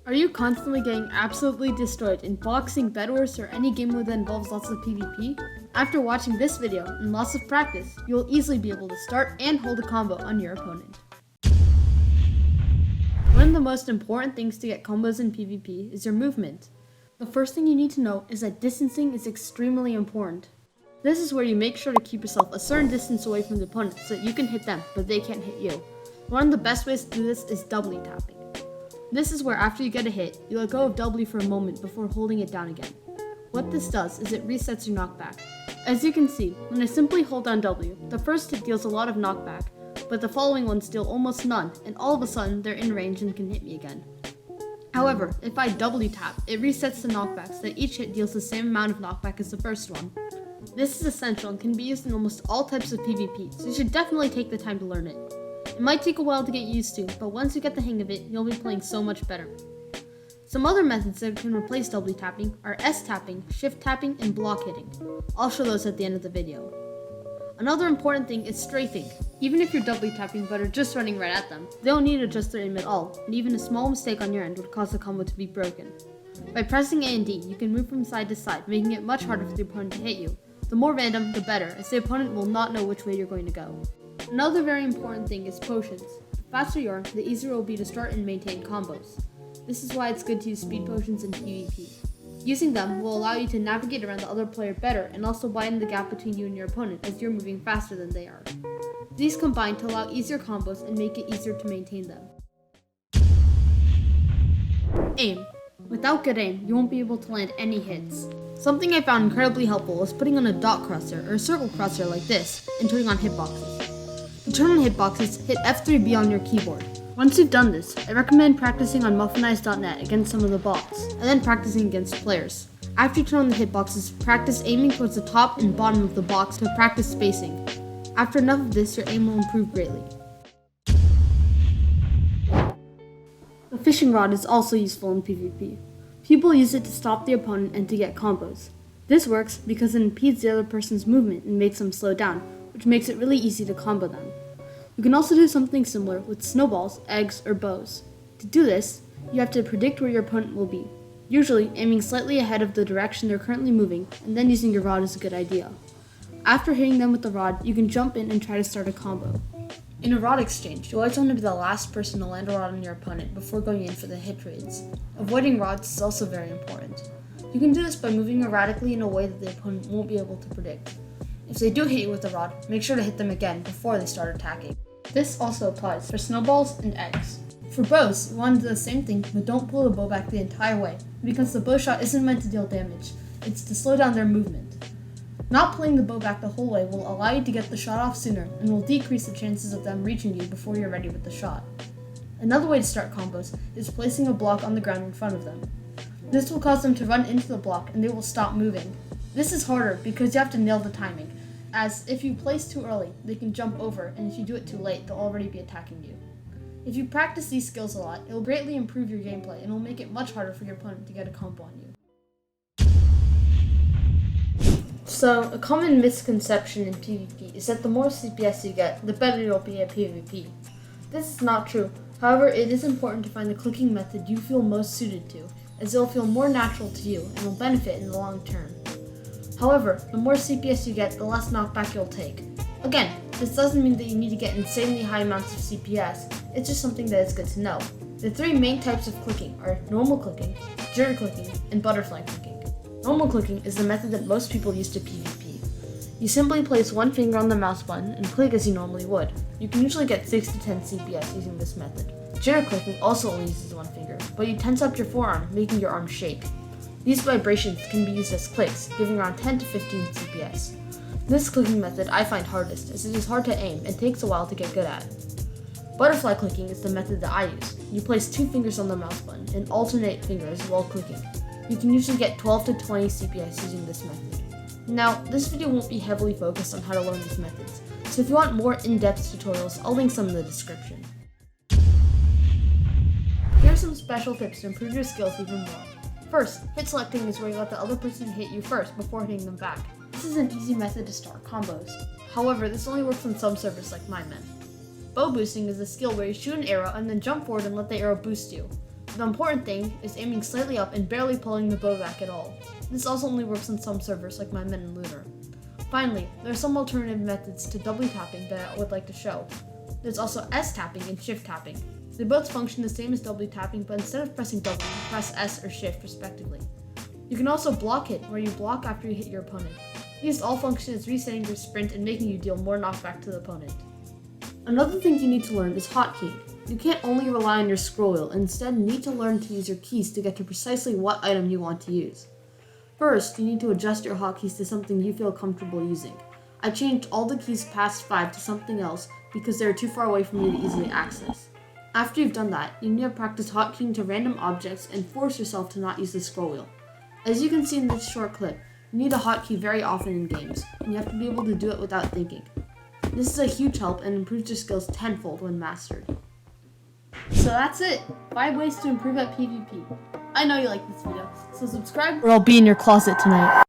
Are you constantly getting absolutely destroyed in boxing, Bed Wars, or any game that involves lots of PvP? After watching this video and lots of practice, you'll easily be able to start and hold a combo on your opponent. One of the most important things to get combos in PvP is your movement. The first thing you need to know is that distancing is extremely important. This is where you make sure to keep yourself a certain distance away from the opponent so that you can hit them, but they can't hit you. One of the best ways to do this is doubly tapping. This is where after you get a hit, you let go of W for a moment before holding it down again. What this does is it resets your knockback. As you can see, when I simply hold down W, the first hit deals a lot of knockback, but the following ones deal almost none, and all of a sudden they're in range and can hit me again. However, if I W tap, it resets the knockback so that each hit deals the same amount of knockback as the first one. This is essential and can be used in almost all types of PvP, so you should definitely take the time to learn it. It might take a while to get used to, but once you get the hang of it, you'll be playing so much better. Some other methods that can replace W tapping are S tapping, shift tapping, and block hitting. I'll show those at the end of the video. Another important thing is strafing. Even if you're doubly tapping but are just running right at them, they don't need to adjust their aim at all, and even a small mistake on your end would cause the combo to be broken. By pressing A and D, you can move from side to side, making it much harder for the opponent to hit you. The more random, the better, as the opponent will not know which way you're going to go. Another very important thing is potions. The faster you are, the easier it will be to start and maintain combos. This is why it's good to use speed potions in PvP. Using them will allow you to navigate around the other player better and also widen the gap between you and your opponent as you're moving faster than they are. These combine to allow easier combos and make it easier to maintain them. Aim. Without good aim, you won't be able to land any hits. Something I found incredibly helpful was putting on a dot crosshair or a circle crosshair like this and turning on hitboxes. To turn on hitboxes, hit F3B on your keyboard. Once you've done this, I recommend practicing on muffinize.net against some of the bots, and then practicing against players. After you turn on the hitboxes, practice aiming towards the top and bottom of the box to practice spacing. After enough of this, your aim will improve greatly. The fishing rod is also useful in PvP. People use it to stop the opponent and to get combos. This works because it impedes the other person's movement and makes them slow down, which makes it really easy to combo them. You can also do something similar with snowballs, eggs, or bows. To do this, you have to predict where your opponent will be. Usually, aiming slightly ahead of the direction they're currently moving, and then using your rod is a good idea. After hitting them with the rod, you can jump in and try to start a combo. In a rod exchange, you always want to be the last person to land a rod on your opponent before going in for the hit trades. Avoiding rods is also very important. You can do this by moving erratically in a way that the opponent won't be able to predict. If they do hit you with a rod, make sure to hit them again before they start attacking. This also applies for snowballs and eggs. For bows, you want to do the same thing, but don't pull the bow back the entire way, because the bow shot isn't meant to deal damage, it's to slow down their movement. Not pulling the bow back the whole way will allow you to get the shot off sooner and will decrease the chances of them reaching you before you're ready with the shot. Another way to start combos is placing a block on the ground in front of them. This will cause them to run into the block and they will stop moving. This is harder because you have to nail the timing, as if you place too early, they can jump over, and if you do it too late, they'll already be attacking you. If you practice these skills a lot, it will greatly improve your gameplay and will make it much harder for your opponent to get a combo on you. So, a common misconception in PvP is that the more CPS you get, the better you'll be at PvP. This is not true. However, it is important to find the clicking method you feel most suited to, as it will feel more natural to you and will benefit in the long term. However, the more CPS you get, the less knockback you'll take. Again, this doesn't mean that you need to get insanely high amounts of CPS, it's just something that is good to know. The three main types of clicking are normal clicking, jitter clicking, and butterfly clicking. Normal clicking is the method that most people use to PvP. You simply place one finger on the mouse button and click as you normally would. You can usually get 6 to 10 CPS using this method. Jitter clicking also only uses one finger, but you tense up your forearm, making your arm shake. These vibrations can be used as clicks, giving around 10 to 15 CPS. This clicking method I find hardest, as it is hard to aim and takes a while to get good at. Butterfly clicking is the method that I use. You place 2 fingers on the mouse button and alternate fingers while clicking. You can usually get 12 to 20 CPS using this method. Now, this video won't be heavily focused on how to learn these methods, so if you want more in-depth tutorials, I'll link some in the description. Here are some special tips to improve your skills even more. First, hit selecting is where you let the other person hit you first before hitting them back. This is an easy method to start combos. However, this only works on some servers like MyMen. Bow boosting is a skill where you shoot an arrow and then jump forward and let the arrow boost you. The important thing is aiming slightly up and barely pulling the bow back at all. This also only works on some servers like my men and Lunar. Finally, there are some alternative methods to W tapping that I would like to show. There's also S tapping and shift tapping. They both function the same as W tapping, but instead of pressing W, you press S or shift respectively. You can also block hit, where you block after you hit your opponent. These all function as resetting your sprint and making you deal more knockback to the opponent. Another thing you need to learn is hotkeying. You can't only rely on your scroll wheel, and instead need to learn to use your keys to get to precisely what item you want to use. First, you need to adjust your hotkeys to something you feel comfortable using. I changed all the keys past 5 to something else because they're too far away for me to easily access. After you've done that, you need to practice hotkeying to random objects and force yourself to not use the scroll wheel. As you can see in this short clip, you need a hotkey very often in games, and you have to be able to do it without thinking. This is a huge help and improves your skills tenfold when mastered. So that's it! 5 ways to improve at PvP. I know you like this video, so subscribe or I'll be in your closet tonight.